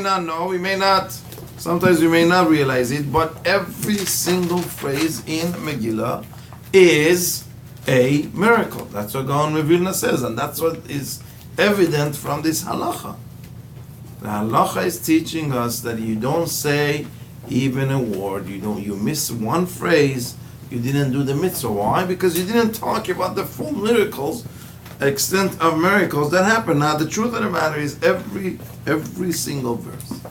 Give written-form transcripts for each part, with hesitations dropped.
not know, sometimes we may not realize it, but every single phrase in Megillah is a miracle. That's what Gaon Vilna says, and that's what is evident from this halacha. The halacha is teaching us that you don't say even a word. You miss one phrase, you didn't do the mitzvah. Why? Because you didn't talk about the full miracles, extent of miracles that happen. Now, the truth of the matter is every single verse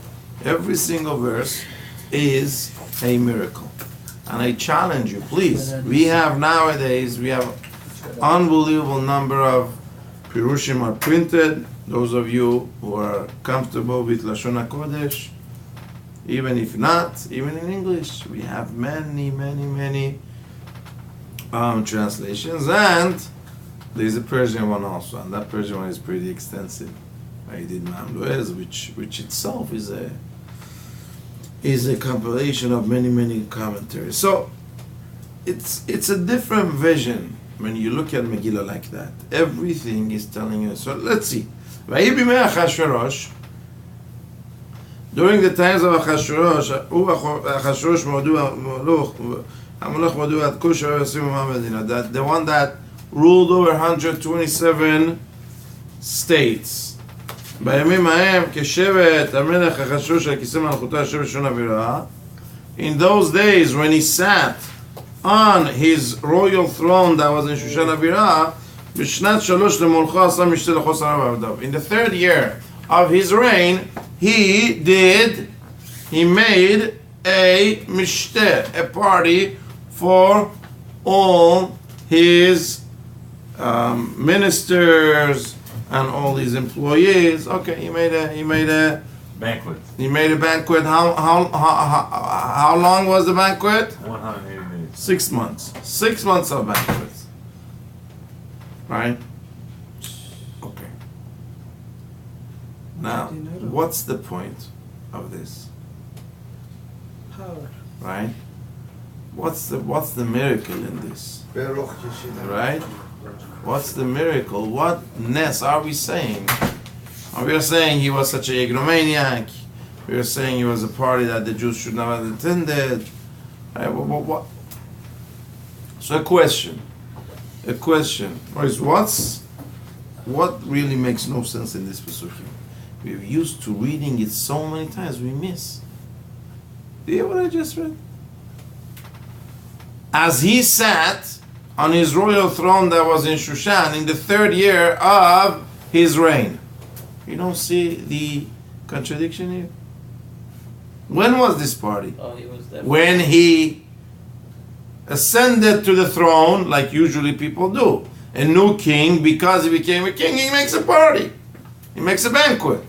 is a miracle. And I challenge you, please. We have unbelievable number of Pirushim are printed. Those of you who are comfortable with Lashon HaKodesh, even if not, even in English, we have many translations, and there's a Persian one also, and that Persian one is pretty extensive. I did Mamluez, which itself is a compilation of many commentaries. So it's a different vision when you look at Megillah like that. Everything is telling you. So let's see. During the times of Achashverosh, the one that ruled over 127 states. In those days, when he sat on his royal throne that was in Shushan Abirah, in the third year of his reign, he made a mishteh, a party for all his ministers and all his employees. Okay, he made a banquet. He made a banquet. How long was the banquet? 180 minutes. 6 months. 6 months of banquets. Right? Okay. Now, what's the point of this? Power. Right? What's the miracle in this? Right? What's the miracle? What ness are we saying? Are we saying he was such a egomaniac? We are saying he was a party that the Jews should not have attended. Right? What? So a question is what really makes no sense in this Pesukim? We're used to reading it so many times we miss. Do you hear what I just read? As he sat on his royal throne that was in Shushan in the third year of his reign. You don't see the contradiction here? When was this party? He was there. When he ascended to the throne, like usually people do. A new king, because he became a king, he makes a party. He makes a banquet.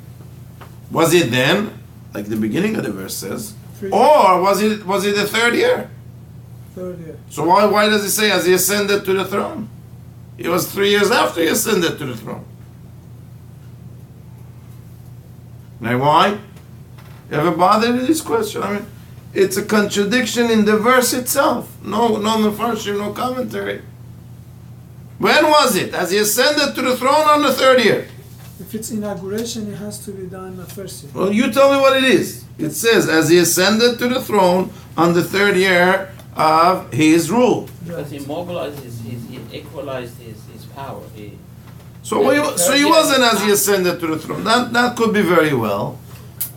Was it then, like the beginning of the verse says, or was it the third year? Third year. So why does it say as he ascended to the throne? It was 3 years after he ascended to the throne. Now why? You ever bothered with this question? I mean, it's a contradiction in the verse itself. No mefarshim, no commentary. When was it? As he ascended to the throne on the third year. If it's inauguration, it has to be done the first year. Well, you tell me what it is. It says, as he ascended to the throne on the third year of his rule. Because he mobilized he equalized his power. So he wasn't as he ascended to the throne. That could be very well.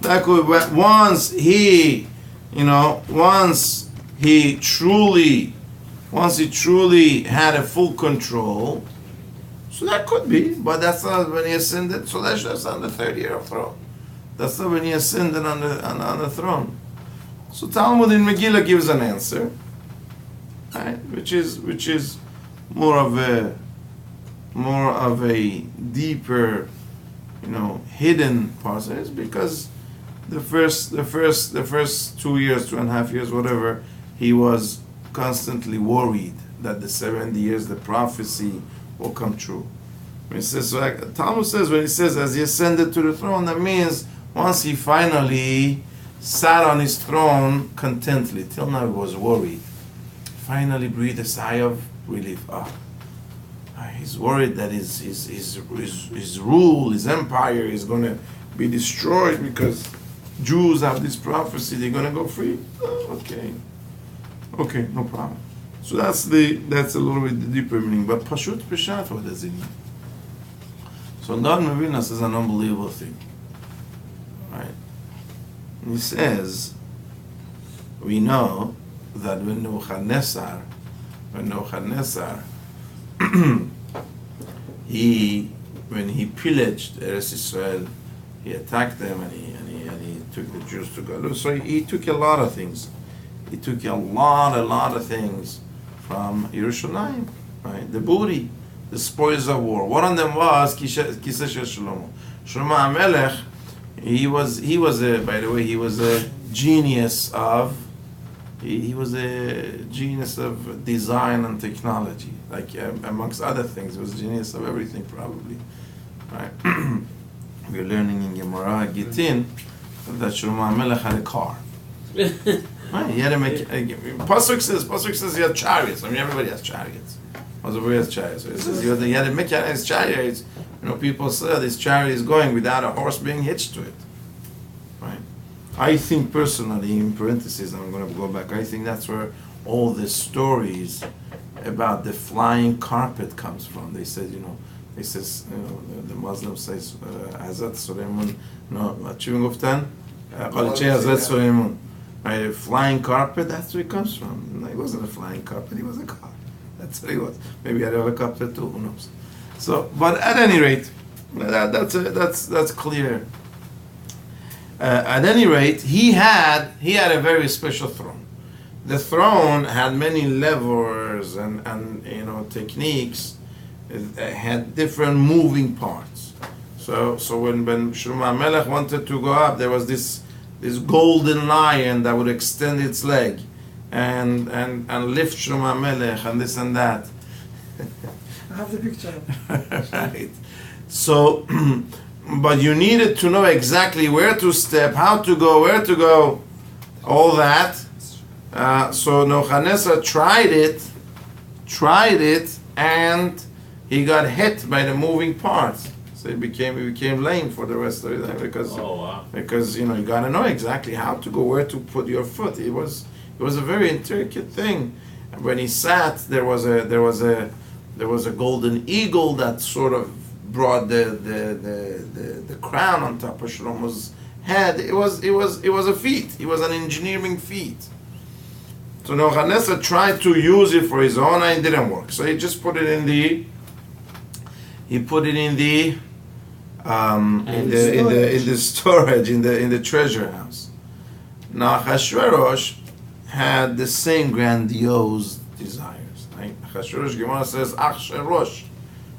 That could once he truly had a full control. So that could be, but that's not when he ascended. So that's on the third year of throne. That's not when he ascended on the throne. So Talmud in Megillah gives an answer, right? Which is more of a deeper, hidden process, because the first 2 years, 2.5 years, whatever, he was constantly worried that the 70 years, the prophecy will come true. When it says, so Talmud says, when he says as he ascended to the throne, that means once he finally sat on his throne contently. Till now he was worried. Finally breathed a sigh of relief. He's worried that his rule, his empire is going to be destroyed because Jews have this prophecy, they're gonna go free. Oh, okay, no problem. So that's a little bit the deeper meaning. But Pashut Peshat, what does it mean? So God Mavinas is an unbelievable thing. Right? And he says, we know that when Nebuchadnezzar when he pillaged Eretz Israel, he attacked them and he took the Jews to go. So he took a lot of things. He took a lot of things from Yerushalayim, right? The booty, the spoils of war. One of them was Kiseh Shlomo. Shlomo HaMelech, he was a genius of design and technology. Like amongst other things, he was a genius of everything probably, right? We're learning in Gemara Gittin that Shlomo HaMelech had a car. Right, he had to make. Pasuk says he had chariots. I mean, everybody has chariots. Everybody has chariots. So it says he had to make his chariots. People said this chariot is going without a horse being hitched to it. Right. I think personally, in parentheses, I'm going to go back. I think that's where all the stories about the flying carpet comes from. They said, the Muslim says, Hazrat Suleiman, Chiving Guftan, Hazrat Suleiman. Right, a flying carpet, that's where it comes from. No, he wasn't a flying carpet, he was a car. That's what he was. Maybe he had a helicopter too, who knows. So, but at any rate, that's clear. At any rate, he had a very special throne. The throne had many levers and techniques. It had different moving parts. So when Shlomo HaMelech wanted to go up, there was this golden lion that would extend its leg and lift Shlomo HaMelech and this and that. I have the picture. Right. So, but you needed to know exactly where to step, how to go, where to go, all that. So Nebuchadnezzar tried it, and he got hit by the moving parts. So he became lame for the rest of his life because you gotta know exactly how to go, where to put your foot. It was a very intricate thing. And when he sat, there was a golden eagle that sort of brought the crown on top of Shlomo's head. It was a feat. It was an engineering feat. So Nebuchadnezzar tried to use it for his own, and it didn't work. So he just put it in the storage in the treasure house. Now Achashverosh had the same grandiose desires. Right? Achashverosh, Gemara says, Achashverosh,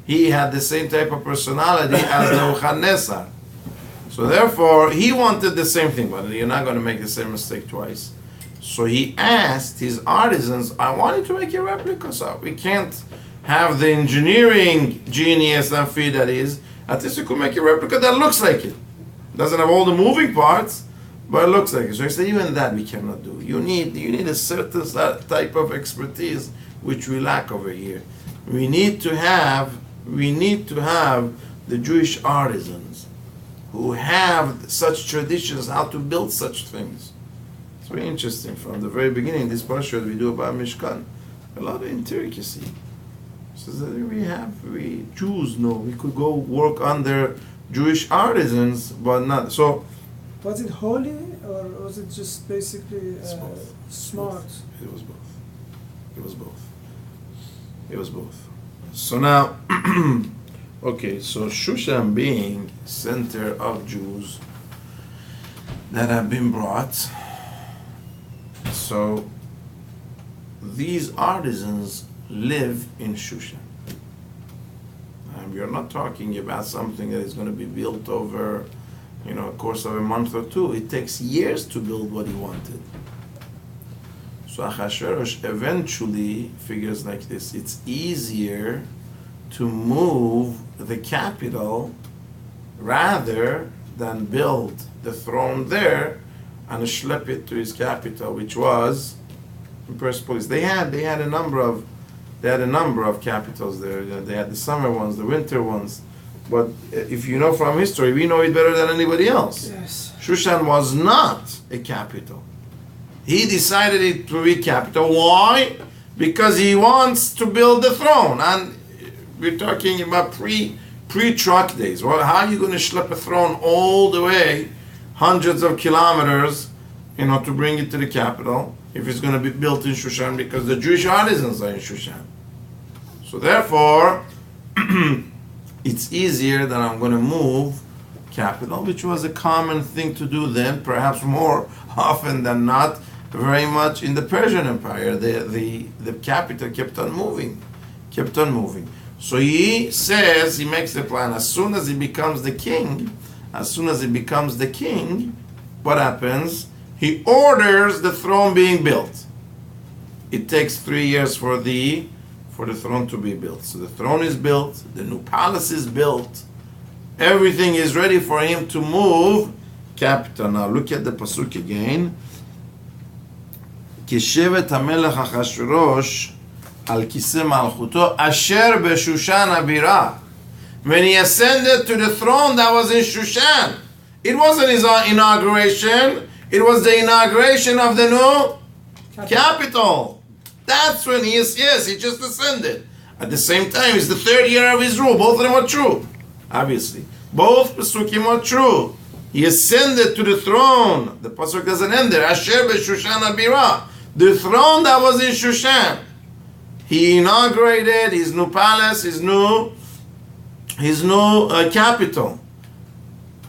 he had the same type of personality as Nebuchadnezzar. So therefore, he wanted the same thing, but you're not going to make the same mistake twice. So he asked his artisans, I wanted to make a replica, so we can't have the engineering genius and feat that is. At least you could make a replica that looks like it. Doesn't have all the moving parts, but it looks like it. So he said, even that we cannot do. You need a certain type of expertise which we lack over here. We need to have the Jewish artisans who have such traditions, how to build such things. It's very interesting. From the very beginning, this parsha we do about Mishkan, a lot of intricacy. So that we Jews know we could go work under Jewish artisans, but not so. Was it holy or was it just basically smart? It was both. So now, okay, so Shushan being center of Jews that have been brought, so these artisans live in Shushan. And we are not talking about something that is going to be built over, a course of a month or two. It takes years to build what he wanted. So Achashverosh eventually figures like this: it's easier to move the capital rather than build the throne there and schlep it to his capital, which was in Persepolis. They had a number of capitals there. They had the summer ones, the winter ones. But if you know from history, we know it better than anybody else. Yes. Shushan was not a capital. He decided it to be capital. Why? Because he wants to build the throne. And we're talking about pre-truck days. Well, how are you going to schlep a throne all the way, hundreds of kilometers, to bring it to the capital, if it's going to be built in Shushan, because the Jewish artisans are in Shushan. So therefore, it's easier that I'm going to move capital, which was a common thing to do then, perhaps more often than not, very much in the Persian Empire. The capital kept on moving. So he says, he makes the plan, as soon as he becomes the king, what happens? He orders the throne being built. It takes 3 years for the throne to be built. So the throne is built, the new palace is built, everything is ready for him to move capital. Now look at the pasuk again. כשבט המלך אחשוורוש על כיסא מלכותו אשר בשושן הבירה. When he ascended to the throne that was in Shushan, it wasn't his inauguration, it was the inauguration of the new capital. That's when he just ascended. At the same time, it's the 3rd year of his rule. Both of them are true, obviously. Both Pesukim are true. He ascended to the throne. The Pasuk doesn't end there. Asher b'Shushan Abira. The throne that was in Shushan. He inaugurated his new palace, his new capital,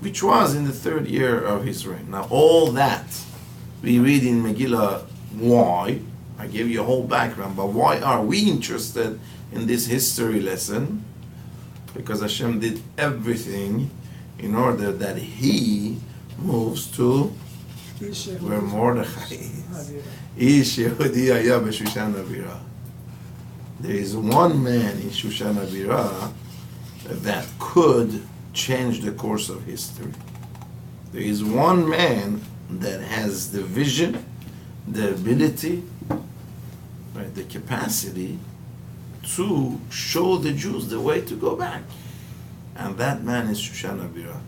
which was in the 3rd year of his reign. Now all that we read in Megillah. Why? I gave you a whole background, but why are we interested in this history lesson? Because Hashem did everything in order that he moves to where Mordechai is. There is one man in Shushan Abira that could change the course of history. There is one man that has the vision, the ability, right, the capacity to show the Jews the way to go back. And that man is Shushan Abira.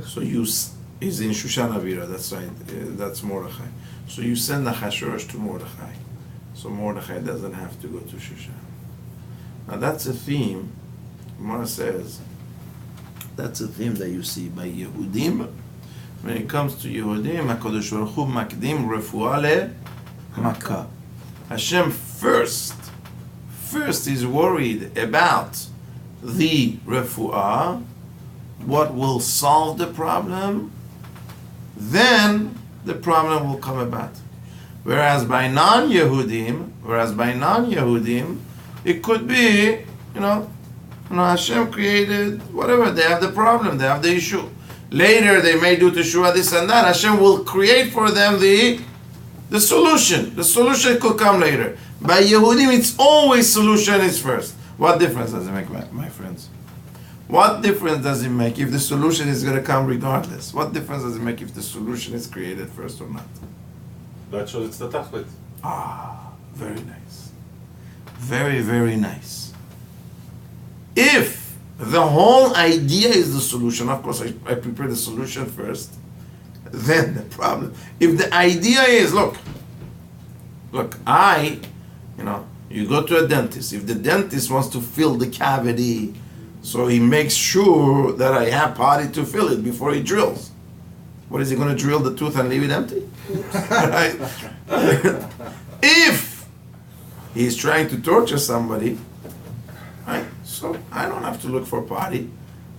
So he's in Shushan Abira, that's right, that's Mordechai. So you send Achashverosh to Mordechai. So Mordechai doesn't have to go to Shushan. Now that's a theme, Gemara says, that's a theme that you see by Yehudim. When it comes to Yehudim, HaKadosh Baruch Hu makdim refuah lemakah. Hashem first is worried about the refuah, what will solve the problem, then the problem will come about. Whereas by non-Yehudim, it could be, Hashem created whatever, they have the problem, they have the issue. Later they may do teshuvah, this and that. Hashem will create for them the solution. The solution could come later. By Yehudim, it's always solution is first. What difference does it make, my friends? What difference does it make if the solution is going to come regardless? What difference does it make if the solution is created first or not? That shows it's the tachlit. Very nice. Very, very nice. If the whole idea is the solution, of course I prepare the solution first, then the problem. If the idea is, look, you go to a dentist. If the dentist wants to fill the cavity, so he makes sure that I have potty to fill it before he drills. What is he going to drill the tooth and leave it empty? Right? If he's trying to torture somebody, right? So I don't have to look for potty,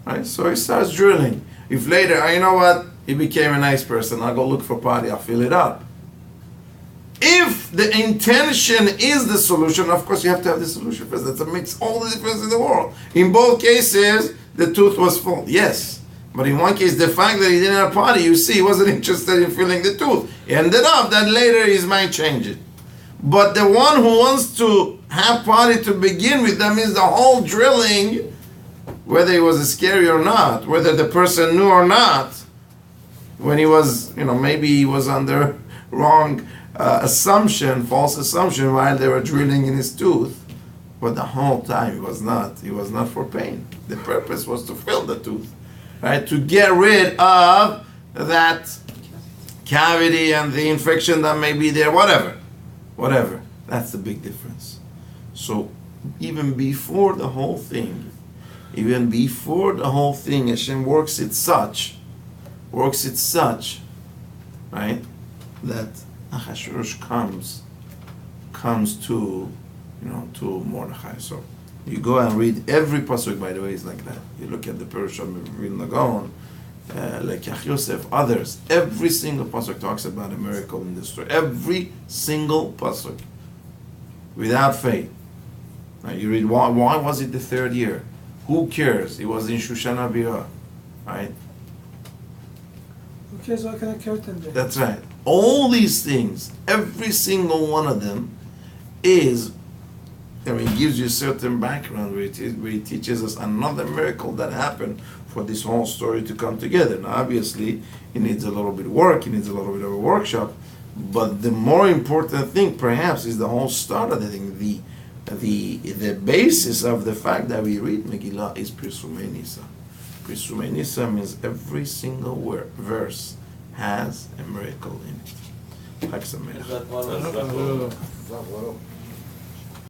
right? So he starts drilling. If later, you know what? He became a nice person. I'll go look for potty. I'll fill it up. If the intention is the solution, of course you have to have the solution first. That makes all the difference in the world. In both cases, the tooth was full. Yes. But in one case, the fact that he didn't have potty, you see, he wasn't interested in filling the tooth. He ended up that later his mind changed. But the one who wants to have potty to begin with, that means the whole drilling, whether it was scary or not, whether the person knew or not, when he was, maybe he was under wrong false assumption while they were drilling in his tooth, But the whole time it was not for pain. The purpose was to fill the tooth, right? To get rid of that cavity and the infection that may be there, whatever. That's the big difference. So even before the whole thing, Hashem works it such, right, that Achashverosh comes to Mordechai. So you go and read every pasuk, by the way, is like that. You look at the Perush of Vilna Gaon, like Yosef, others, every single pasuk talks about a miracle in this story. Every single pasuk, without faith. Now you read, why was it the third year? Who cares? It was in Shoshana Birah, right? Who cares what kind of curtain there? That's right. All these things, every single one of them gives you a certain background where it teaches us another miracle that happened for this whole story to come together. Now, obviously, it needs a little bit of work, it needs a little bit of a workshop, but the more important thing, perhaps, is the whole start of the thing. The basis of the fact that we read Megillah is Pirsumei Nisa. Pirsumei Nisa means every single verse has a miracle in it. Chag Sameach.